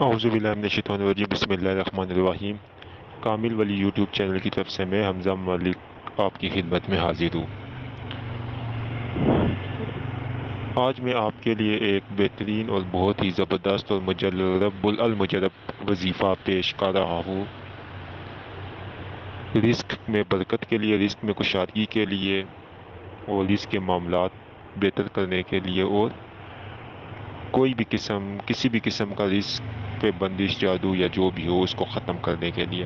اعوذ باللہ من الشیطان الرجیم، بسم اللہ الرحمن الرحیم۔ کامل ولی یوٹیوب چینل کی طرف سے میں حمزہ ملک آپ کی خدمت میں حاضر ہوں۔ آج میں آپ کے لیے ایک بہترین اور بہت ہی زبردست اور مجرب المجرب وظیفہ پیش کر رہا ہوں، رزق میں برکت کے لیے، رزق میں کشادگی کے لیے، اور رزق کے معاملات بہتر کرنے کے لیے، اور کسی بھی قسم کا رزق پہ بندش، جادو یا جو بھی ہو، اس کو ختم کرنے کے لیے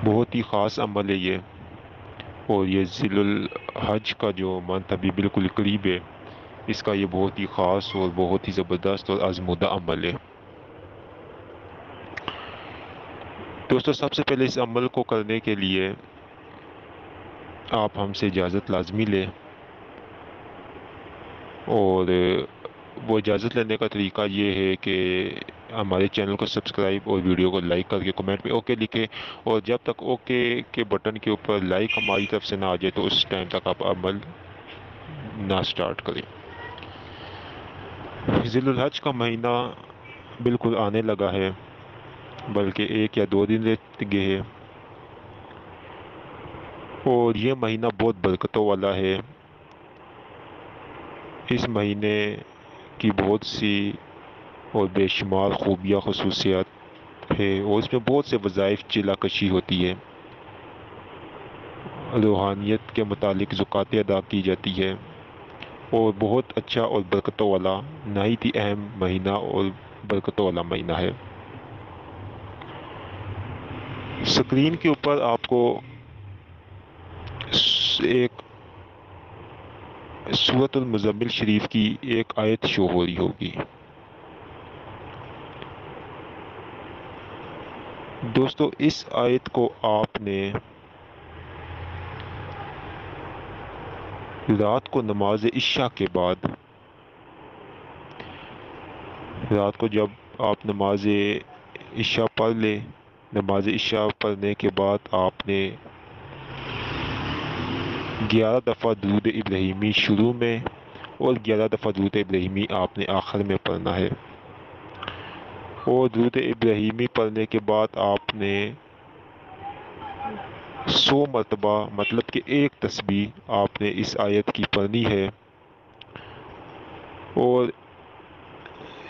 بہت ہی خاص عمل ہے یہ۔ اور یہ ذی الحج کا جو منتھ ابھی بالکل قریب ہے، اس کا یہ بہت ہی خاص اور بہت ہی زبردست اور آزمودہ عمل ہے۔ دوستو، سب سے پہلے اس عمل کو کرنے کے لیے آپ ہم سے اجازت لازمی لیں، اور وہ اجازت لینے کا طریقہ یہ ہے کہ ہمارے چینل کو سبسکرائب اور ویڈیو کو لائک کر کے کمنٹ میں اوکے لکھیں، اور جب تک اوکے کے بٹن کے اوپر لائک ہماری طرف سے نہ آ جائے تو اس ٹائم تک آپ عمل نہ سٹارٹ کریں۔ ذی الحج کا مہینہ بالکل آنے لگا ہے، بلکہ 1 یا 2 دن رہ گئے ہیں، اور یہ مہینہ بہت برکتوں والا ہے۔ اس مہینے کی بہت سی اور بے شمار خوبیاں، خصوصیات ہے، اور اس میں بہت سے وظائف چلا کشی ہوتی ہے، روحانیت کے متعلق زکاتیں ادا کی جاتی ہے، اور بہت اچھا اور برکتوں والا، نہایت ہی اہم مہینہ اور برکتوں والا مہینہ ہے۔ اسکرین کے اوپر آپ کو ایک سورۃ المزمل شریف کی ایک آیت شو ہو رہی ہوگی۔ دوستو، اس آیت کو آپ نے رات کو نماز عشاء کے بعد، رات کو جب آپ نماز عشاء پڑھ لیں، نماز عشاء پڑھنے کے بعد آپ نے 11 دفعہ درود ابراہیمی شروع میں اور 11 دفعہ درود ابراہیمی آپ نے آخر میں پڑھنا ہے، اور درود ابراہیمی پڑھنے کے بعد آپ نے 100 مرتبہ، مطلب کہ ایک تسبیح آپ نے اس آیت کی پڑھنی ہے، اور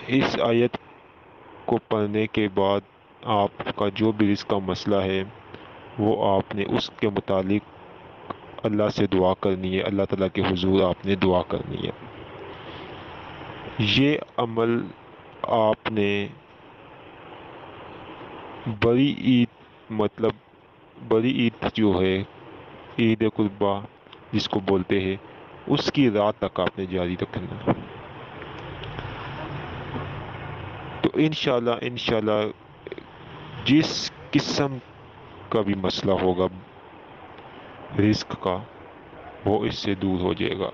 اس آیت کو پڑھنے کے بعد آپ کا جو بھی رزق کا مسئلہ ہے وہ آپ نے اس کے متعلق اللہ سے دعا کرنی ہے، اللہ تعالیٰ کے حضور آپ نے دعا کرنی ہے۔ یہ عمل آپ نے بڑی عید، مطلب بڑی عید جو ہے، عید قربہ جس کو بولتے ہیں، اس کی رات تک آپ نے جاری رکھنا۔ تو انشاءاللہ جس قسم کا بھی مسئلہ ہوگا رزق کا، وہ اس سے دور ہو جائے گا۔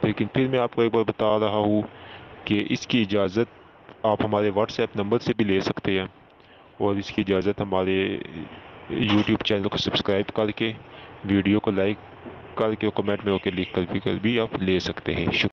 لیکن پھر میں آپ کو ایک بار بتا رہا ہوں کہ اس کی اجازت آپ ہمارے واٹس ایپ نمبر سے بھی لے سکتے ہیں، اور اس کی اجازت ہمارے یوٹیوب چینل کو سبسکرائب کر کے، ویڈیو کو لائک کر کے، کمنٹ میں اوکے لکھ کر بھی آپ لے سکتے ہیں۔ شکریہ۔